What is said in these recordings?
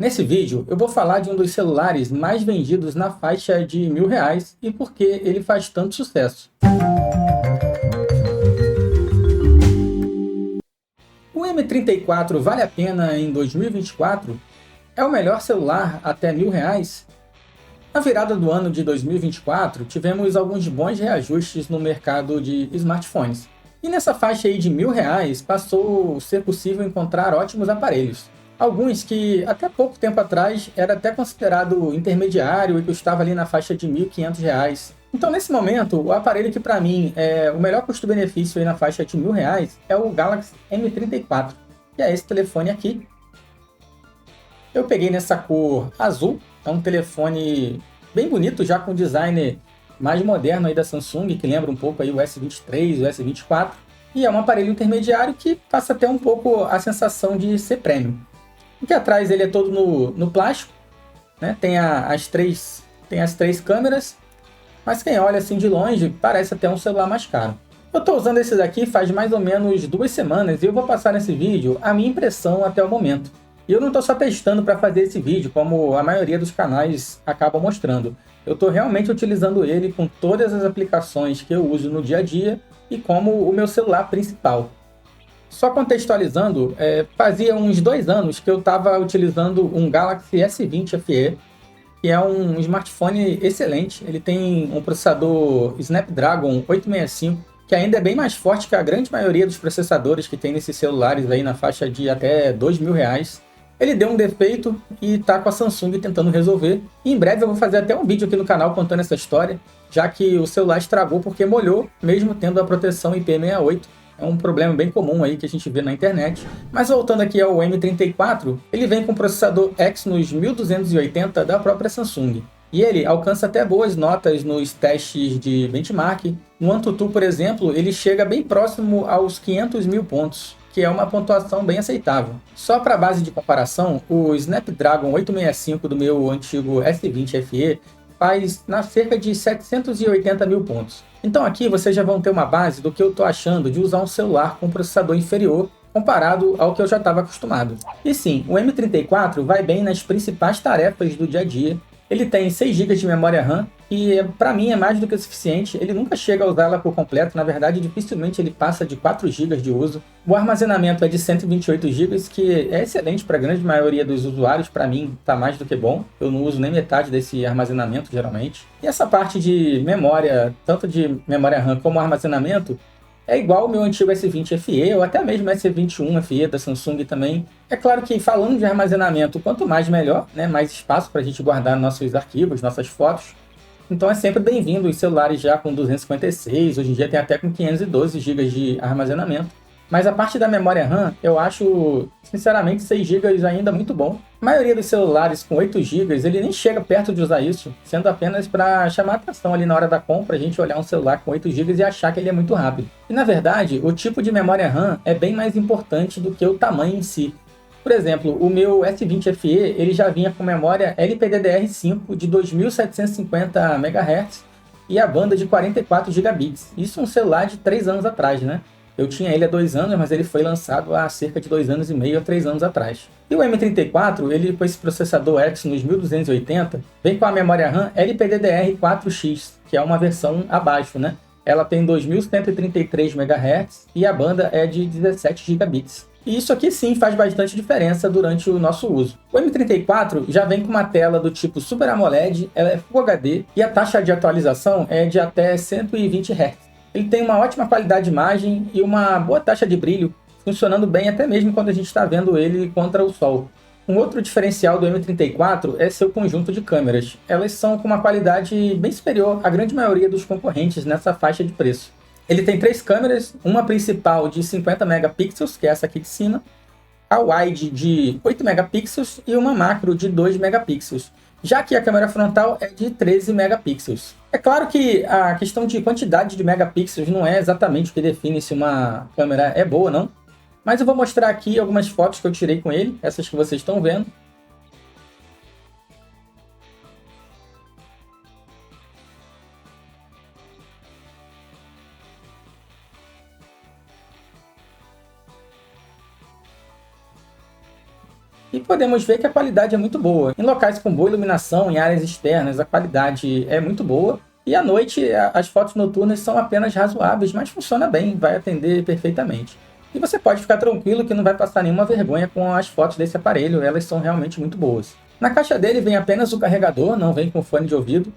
Nesse vídeo, eu vou falar de um dos celulares mais vendidos na faixa de R$ 1.000 e por que ele faz tanto sucesso. O M34 vale a pena em 2024? É o melhor celular até R$ 1.000? Na virada do ano de 2024, tivemos alguns bons reajustes no mercado de smartphones. E nessa faixa aí de R$ 1.000 passou a ser possível encontrar ótimos aparelhos. Alguns que até pouco tempo atrás era até considerado intermediário e custava ali na faixa de R$ 1.500. Então nesse momento, o aparelho que para mim é o melhor custo-benefício aí na faixa de R$ 1.000 é o Galaxy M34, que é esse telefone aqui. Eu peguei nessa cor azul, é um telefone bem bonito, já com design mais moderno aí da Samsung, que lembra um pouco aí o S23, o S24. E é um aparelho intermediário que passa até um pouco a sensação de ser premium. Aqui atrás ele é todo no plástico, né? Tem as três câmeras, mas quem olha assim de longe parece até um celular mais caro. Eu estou usando esses aqui faz mais ou menos 2 semanas e eu vou passar nesse vídeo a minha impressão até o momento. E eu não estou só testando para fazer esse vídeo, como a maioria dos canais acabam mostrando. Eu estou realmente utilizando ele com todas as aplicações que eu uso no dia a dia e como o meu celular principal. Só contextualizando, fazia uns 2 anos que eu estava utilizando um Galaxy S20 FE, que é um smartphone excelente. Ele tem um processador Snapdragon 865, que ainda é bem mais forte que a grande maioria dos processadores que tem nesses celulares aí na faixa de até R$ 2.000. Ele deu um defeito e está com a Samsung tentando resolver. E em breve eu vou fazer até um vídeo aqui no canal contando essa história, já que o celular estragou porque molhou, mesmo tendo a proteção IP68. É um problema bem comum aí que a gente vê na internet. Mas voltando aqui ao M34, ele vem com processador Exynos 1280 da própria Samsung. E ele alcança até boas notas nos testes de benchmark. No AnTuTu, por exemplo, ele chega bem próximo aos 500 mil pontos, que é uma pontuação bem aceitável. Só para base de comparação, o Snapdragon 865 do meu antigo S20 FE faz na cerca de 780 mil pontos. Então aqui vocês já vão ter uma base do que eu estou achando de usar um celular com processador inferior comparado ao que eu já estava acostumado. E sim, o M34 vai bem nas principais tarefas do dia a dia. Ele tem 6 GB de memória RAM e para mim é mais do que o suficiente. Ele nunca chega a usá-la por completo, na verdade dificilmente ele passa de 4 GB de uso. O armazenamento é de 128 GB, que é excelente para a grande maioria dos usuários. Para mim está mais do que bom, eu não uso nem metade desse armazenamento geralmente. E essa parte de memória, tanto de memória RAM como armazenamento, é igual ao meu antigo S20 FE, ou até mesmo S21 FE da Samsung também. É claro que falando de armazenamento, quanto mais melhor, né? Mais espaço para a gente guardar nossos arquivos, nossas fotos. Então é sempre bem-vindo os celulares já com 256, hoje em dia tem até com 512 GB de armazenamento. Mas a parte da memória RAM, eu acho, sinceramente, 6 GB ainda muito bom. A maioria dos celulares com 8 GB, ele nem chega perto de usar isso, sendo apenas para chamar a atenção ali na hora da compra, a gente olhar um celular com 8 GB e achar que ele é muito rápido. E na verdade, o tipo de memória RAM é bem mais importante do que o tamanho em si. Por exemplo, o meu S20 FE, ele já vinha com memória LPDDR5 de 2750 MHz e a banda de 44 gigabits. Isso é um celular de 3 anos atrás, né? Eu tinha ele há 2 anos, mas ele foi lançado há cerca de 2 anos e meio a 3 anos atrás. E o M34, ele com esse processador Exynos 1280, vem com a memória RAM LPDDR4X, que é uma versão abaixo, né? Ela tem 2133 MHz e a banda é de 17 gigabits. E isso aqui sim faz bastante diferença durante o nosso uso. O M34 já vem com uma tela do tipo Super AMOLED, ela é Full HD e a taxa de atualização é de até 120 Hz. Ele tem uma ótima qualidade de imagem e uma boa taxa de brilho, funcionando bem até mesmo quando a gente está vendo ele contra o sol. Um outro diferencial do M34 é seu conjunto de câmeras. Elas são com uma qualidade bem superior à grande maioria dos concorrentes nessa faixa de preço. Ele tem 3 câmeras, uma principal de 50 megapixels, que é essa aqui de cima, a wide de 8 megapixels e uma macro de 2 megapixels, já que a câmera frontal é de 13 megapixels. É claro que a questão de quantidade de megapixels não é exatamente o que define se uma câmera é boa ou não, mas eu vou mostrar aqui algumas fotos que eu tirei com ele, essas que vocês estão vendo. E podemos ver que a qualidade é muito boa. Em locais com boa iluminação, em áreas externas, a qualidade é muito boa. E à noite, as fotos noturnas são apenas razoáveis, mas funciona bem, vai atender perfeitamente. E você pode ficar tranquilo que não vai passar nenhuma vergonha com as fotos desse aparelho, elas são realmente muito boas. Na caixa dele vem apenas o carregador, não vem com fone de ouvido.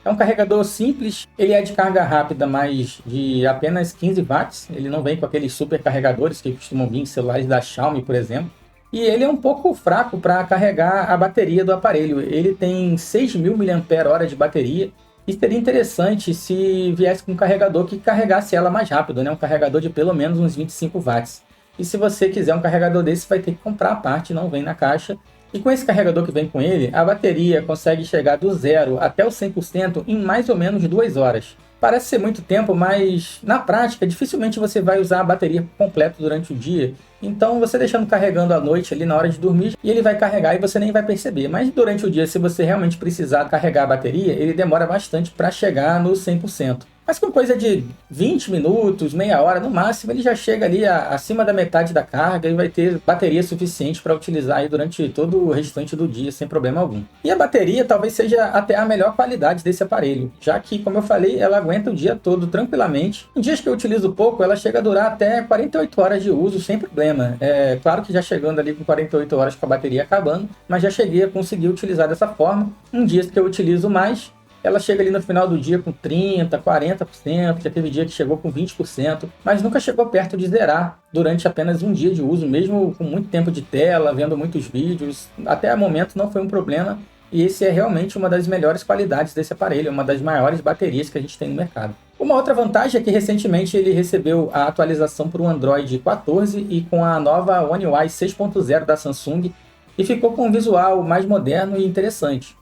É um carregador simples, ele é de carga rápida, mas de apenas 15 watts. Ele não vem com aqueles super carregadores que costumam vir em celulares da Xiaomi, por exemplo. E ele é um pouco fraco para carregar a bateria do aparelho. Ele tem 6.000 mAh de bateria. E seria interessante se viesse com um carregador que carregasse ela mais rápido, né? Um carregador de pelo menos uns 25 watts. E se você quiser um carregador desse, vai ter que comprar a parte, não vem na caixa. E com esse carregador que vem com ele, a bateria consegue chegar do 0 até o 100% em mais ou menos 2 horas. Parece ser muito tempo, mas na prática dificilmente você vai usar a bateria completa durante o dia. Então você deixando carregando à noite ali na hora de dormir e ele vai carregar e você nem vai perceber. Mas durante o dia, se você realmente precisar carregar a bateria, ele demora bastante para chegar no 100%. Mas com coisa de 20 minutos, meia hora no máximo, ele já chega ali acima da metade da carga e vai ter bateria suficiente para utilizar aí durante todo o restante do dia, sem problema algum. E a bateria talvez seja até a melhor qualidade desse aparelho, já que, como eu falei, ela aguenta o dia todo tranquilamente. Em dias que eu utilizo pouco, ela chega a durar até 48 horas de uso sem problema. É claro que já chegando ali com 48 horas com a bateria acabando, mas já cheguei a conseguir utilizar dessa forma. Em dias que eu utilizo mais, ela chega ali no final do dia com 30%, 40%, já teve dia que chegou com 20%, mas nunca chegou perto de zerar durante apenas um dia de uso, mesmo com muito tempo de tela, vendo muitos vídeos. Até o momento não foi um problema e esse é realmente uma das melhores qualidades desse aparelho, uma das maiores baterias que a gente tem no mercado. Uma outra vantagem é que recentemente ele recebeu a atualização para o Android 14 e com a nova One UI 6.0 da Samsung e ficou com um visual mais moderno e interessante.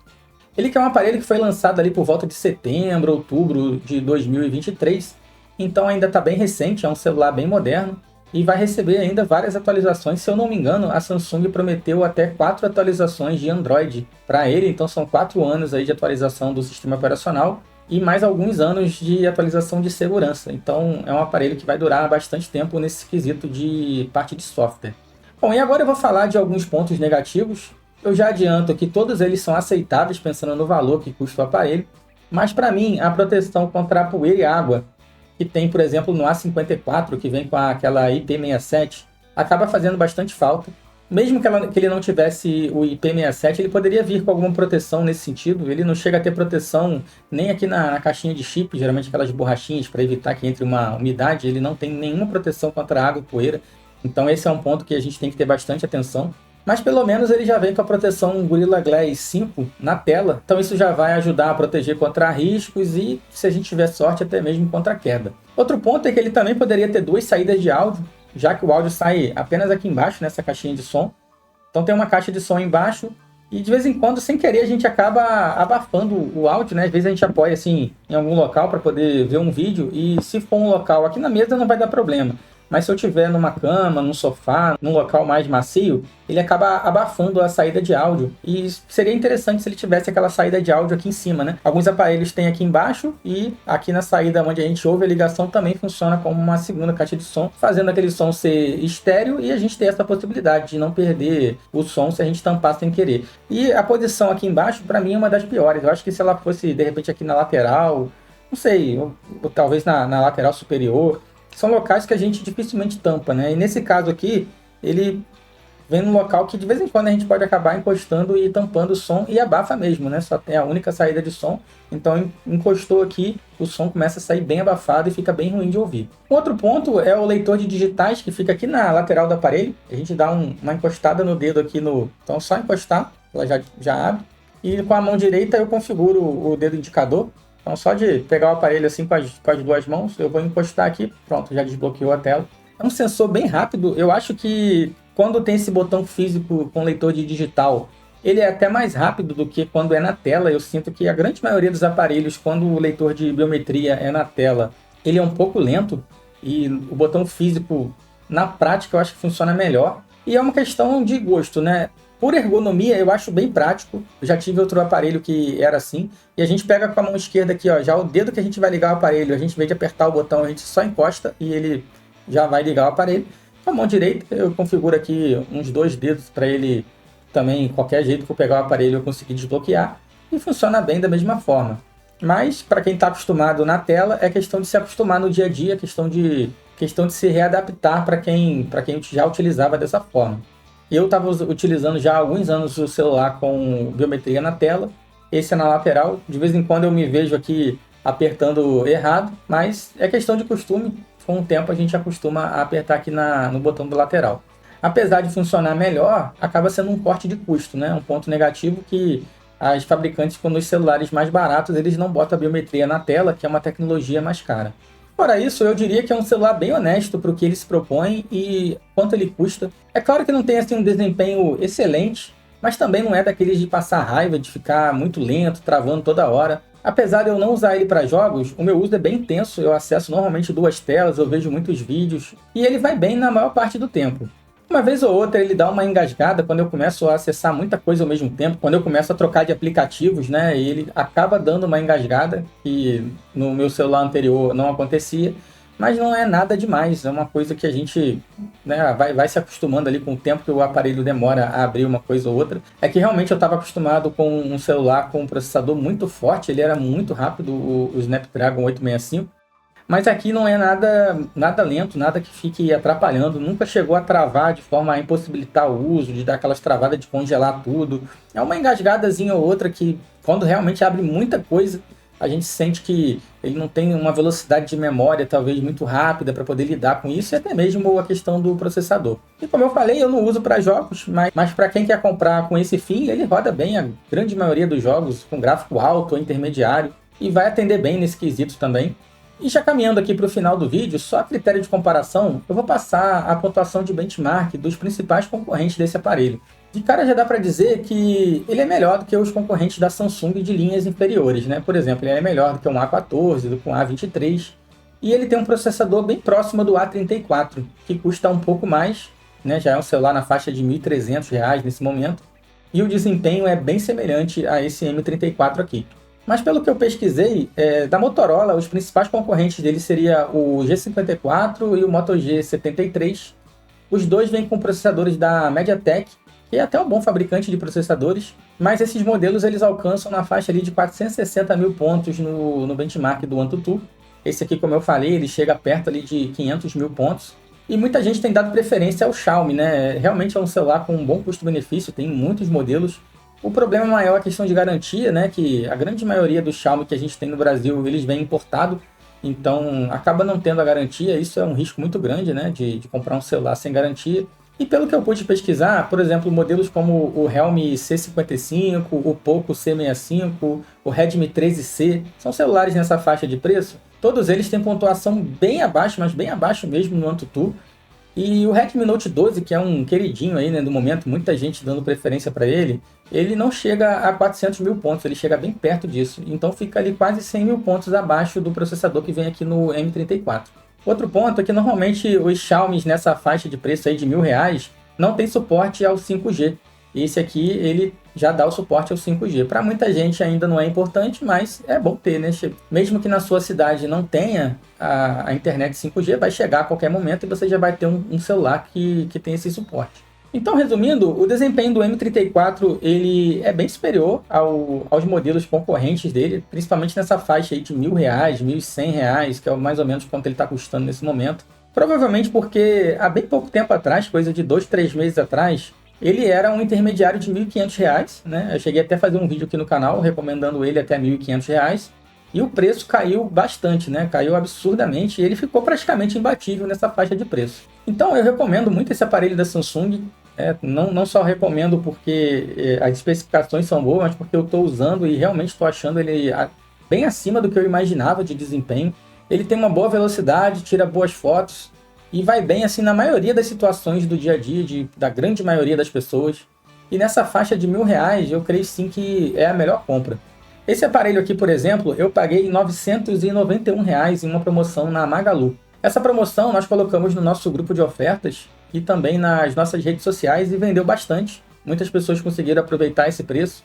Ele que é um aparelho que foi lançado ali por volta de setembro, outubro de 2023, então ainda está bem recente, é um celular bem moderno e vai receber ainda várias atualizações. Se eu não me engano, a Samsung prometeu até 4 atualizações de Android para ele, então são 4 anos aí de atualização do sistema operacional e mais alguns anos de atualização de segurança. Então é um aparelho que vai durar bastante tempo nesse quesito de parte de software. Bom, e agora eu vou falar de alguns pontos negativos. Eu já adianto que todos eles são aceitáveis pensando no valor que custa o aparelho, mas para mim a proteção contra poeira e água, que tem por exemplo no A54, que vem com aquela IP67, acaba fazendo bastante falta. Mesmo que ele não tivesse o IP67, ele poderia vir com alguma proteção nesse sentido. Ele não chega a ter proteção nem aqui na caixinha de chip, geralmente aquelas borrachinhas para evitar que entre uma umidade, ele não tem nenhuma proteção contra água e poeira. Então esse é um ponto que a gente tem que ter bastante atenção. Mas pelo menos ele já vem com a proteção Gorilla Glass 5 na tela, então isso já vai ajudar a proteger contra riscos e, se a gente tiver sorte, até mesmo contra queda. Outro ponto é que ele também poderia ter 2 saídas de áudio, já que o áudio sai apenas aqui embaixo, nessa caixinha de som. Então tem uma caixa de som embaixo e de vez em quando, sem querer, a gente acaba abafando o áudio, né? Às vezes a gente apoia assim em algum local para poder ver um vídeo e se for um local aqui na mesa não vai dar problema. Mas se eu estiver numa cama, num sofá, num local mais macio, ele acaba abafando a saída de áudio. E seria interessante se ele tivesse aquela saída de áudio aqui em cima, né? Alguns aparelhos têm aqui embaixo e aqui na saída onde a gente ouve a ligação também funciona como uma segunda caixa de som, fazendo aquele som ser estéreo e a gente ter essa possibilidade de não perder o som se a gente tampar sem querer. E a posição aqui embaixo, para mim, é uma das piores. Eu acho que se ela fosse, de repente, aqui na lateral, não sei, ou talvez na lateral superior, são locais que a gente dificilmente tampa, né? E nesse caso aqui, ele vem num local que de vez em quando a gente pode acabar encostando e tampando o som e abafa mesmo, né? Só tem a única saída de som, então encostou aqui, o som começa a sair bem abafado e fica bem ruim de ouvir. Um outro ponto é o leitor de digitais que fica aqui na lateral do aparelho. A gente dá uma encostada no dedo aqui no... Então só encostar, ela já abre. E com a mão direita eu configuro o dedo indicador. Então só de pegar o aparelho assim com as 2 mãos, eu vou encostar aqui, pronto, já desbloqueou a tela. É um sensor bem rápido, eu acho que quando tem esse botão físico com leitor de digital, ele é até mais rápido do que quando é na tela. Eu sinto que a grande maioria dos aparelhos, quando o leitor de biometria é na tela, ele é um pouco lento e o botão físico, na prática, eu acho que funciona melhor. E é uma questão de gosto, né? Por ergonomia, eu acho bem prático. Eu já tive outro aparelho que era assim. E a gente pega com a mão esquerda aqui, ó, já o dedo que a gente vai ligar o aparelho, a gente, em vez de apertar o botão, a gente só encosta e ele já vai ligar o aparelho. Com a mão direita, eu configuro aqui uns 2 dedos para ele também qualquer jeito que eu pegar o aparelho eu consegui desbloquear, e funciona bem da mesma forma. Mas para quem está acostumado na tela, é questão de se acostumar no dia a dia, questão de se readaptar para quem já utilizava dessa forma. Eu estava utilizando já há alguns anos o celular com biometria na tela, esse é na lateral. De vez em quando eu me vejo aqui apertando errado, mas é questão de costume. Com o tempo a gente acostuma a apertar aqui no botão do lateral. Apesar de funcionar melhor, acaba sendo um corte de custo, né? Um ponto negativo que as fabricantes, nos celulares mais baratos, eles não botam a biometria na tela, que é uma tecnologia mais cara. Fora isso, eu diria que é um celular bem honesto para o que ele se propõe e quanto ele custa. É claro que não tem assim um desempenho excelente, mas também não é daqueles de passar raiva, de ficar muito lento, travando toda hora. Apesar de eu não usar ele para jogos, o meu uso é bem intenso, eu acesso normalmente 2 telas, eu vejo muitos vídeos, e ele vai bem na maior parte do tempo. Uma vez ou outra ele dá uma engasgada quando eu começo a acessar muita coisa ao mesmo tempo, quando eu começo a trocar de aplicativos, né, e ele acaba dando uma engasgada, que no meu celular anterior não acontecia, mas não é nada demais, é uma coisa que a gente, né, vai se acostumando ali com o tempo que o aparelho demora a abrir uma coisa ou outra. É que realmente eu estava acostumado com um celular com um processador muito forte, ele era muito rápido, o Snapdragon 865, mas aqui não é nada lento, nada que fique atrapalhando, nunca chegou a travar de forma a impossibilitar o uso, de dar aquelas travadas de congelar tudo. É uma engasgadazinha ou outra que, quando realmente abre muita coisa, a gente sente que ele não tem uma velocidade de memória talvez muito rápida para poder lidar com isso, e até mesmo a questão do processador. E como eu falei, eu não uso para jogos, mas para quem quer comprar com esse fim, ele roda bem a grande maioria dos jogos, com gráfico alto ou intermediário, e vai atender bem nesse quesito também. E já caminhando aqui para o final do vídeo, só a critério de comparação, eu vou passar a pontuação de benchmark dos principais concorrentes desse aparelho. De cara já dá para dizer que ele é melhor do que os concorrentes da Samsung de linhas inferiores, né? Por exemplo, ele é melhor do que um A14, do que um A23, e ele tem um processador bem próximo do A34, que custa um pouco mais, né? Já é um celular na faixa de R$ 1.300 nesse momento, e o desempenho é bem semelhante a esse M34 aqui. Mas pelo que eu pesquisei, da Motorola, os principais concorrentes dele seria o G54 e o Moto G73. Os dois vêm com processadores da MediaTek, que é até um bom fabricante de processadores, mas esses modelos eles alcançam na faixa ali de 460 mil pontos no benchmark do AnTuTu. Esse aqui, como eu falei, ele chega perto ali de 500 mil pontos. E muita gente tem dado preferência ao Xiaomi, né? Realmente é um celular com um bom custo-benefício, tem muitos modelos. O problema maior é a questão de garantia, né? Que a grande maioria do Xiaomi que a gente tem no Brasil, eles vêm importado, então acaba não tendo a garantia. Isso é um risco muito grande, né? De comprar um celular sem garantia. E pelo que eu pude pesquisar, por exemplo, modelos como o Realme C55, o Poco C65, o Redmi 13C, são celulares nessa faixa de preço. Todos eles têm pontuação bem abaixo, mas bem abaixo mesmo no AnTuTu. E o Redmi Note 12, que é um queridinho aí, né, do momento, muita gente dando preferência para ele não chega a 400 mil pontos, ele chega bem perto disso. Então fica ali quase 100 mil pontos abaixo do processador que vem aqui no M34. Outro ponto é que normalmente os Xiaomi nessa faixa de preço aí de R$ 1.000 não tem suporte ao 5G. Esse aqui, ele já dá o suporte ao 5G. Para muita gente ainda não é importante, mas é bom ter, né? Mesmo que na sua cidade não tenha a internet 5G, vai chegar a qualquer momento e você já vai ter um celular que tem esse suporte. Então, resumindo, o desempenho do M34 ele é bem superior aos modelos concorrentes dele, principalmente nessa faixa aí de R$ 1.000, R$ 1.100, que é mais ou menos quanto ele está custando nesse momento. Provavelmente porque há bem pouco tempo atrás, coisa de 2, 3 meses atrás, ele era um intermediário de R$ 1.500, né? Eu cheguei até a fazer um vídeo aqui no canal recomendando ele até R$ 1.500, e o preço caiu bastante, né? Caiu absurdamente e ele ficou praticamente imbatível nessa faixa de preço. Então eu recomendo muito esse aparelho da Samsung. Não só recomendo porque as especificações são boas, mas porque eu estou usando e realmente estou achando ele bem acima do que eu imaginava de desempenho. Ele tem uma boa velocidade, tira boas fotos e vai bem assim na maioria das situações do dia a dia, da grande maioria das pessoas. E nessa faixa de R$ 1.000 eu creio sim que é a melhor compra. Esse aparelho aqui, por exemplo, eu paguei R$ 991 em uma promoção na Magalu. Essa promoção nós colocamos no nosso grupo de ofertas e também nas nossas redes sociais e vendeu bastante. Muitas pessoas conseguiram aproveitar esse preço.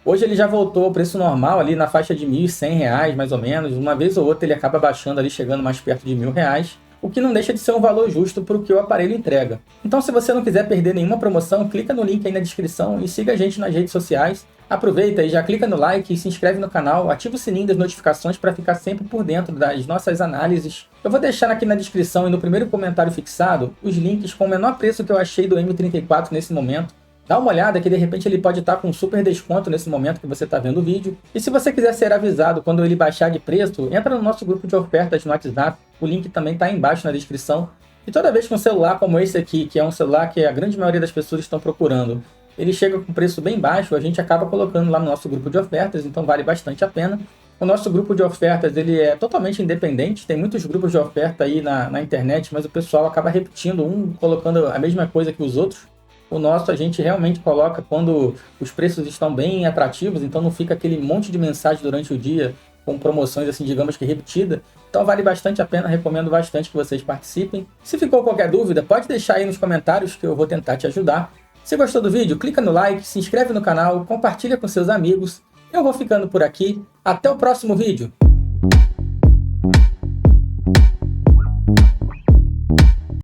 Hoje ele já voltou ao preço normal, ali na faixa de R$ 1.100, mais ou menos. Uma vez ou outra ele acaba baixando ali, chegando mais perto de R$ 1.000. o que não deixa de ser um valor justo para o que o aparelho entrega. Então, se você não quiser perder nenhuma promoção, clica no link aí na descrição e siga a gente nas redes sociais. Aproveita e já clica no like e se inscreve no canal, ativa o sininho das notificações para ficar sempre por dentro das nossas análises. Eu vou deixar aqui na descrição e no primeiro comentário fixado os links com o menor preço que eu achei do M34 nesse momento. Dá uma olhada que de repente ele pode estar com um super desconto nesse momento que você está vendo o vídeo. E se você quiser ser avisado quando ele baixar de preço, entra no nosso grupo de ofertas no WhatsApp. O link também está aí embaixo na descrição. E toda vez que um celular como esse aqui, que é um celular que a grande maioria das pessoas estão procurando, ele chega com preço bem baixo, a gente acaba colocando lá no nosso grupo de ofertas, então vale bastante a pena. O nosso grupo de ofertas ele é totalmente independente, tem muitos grupos de oferta aí na internet, mas o pessoal acaba repetindo colocando a mesma coisa que os outros. O nosso a gente realmente coloca quando os preços estão bem atrativos, então não fica aquele monte de mensagem durante o dia com promoções assim, digamos que repetida. Então vale bastante a pena, recomendo bastante que vocês participem. Se ficou qualquer dúvida, pode deixar aí nos comentários que eu vou tentar te ajudar. Se gostou do vídeo, clica no like, se inscreve no canal, compartilha com seus amigos. Eu vou ficando por aqui. Até o próximo vídeo!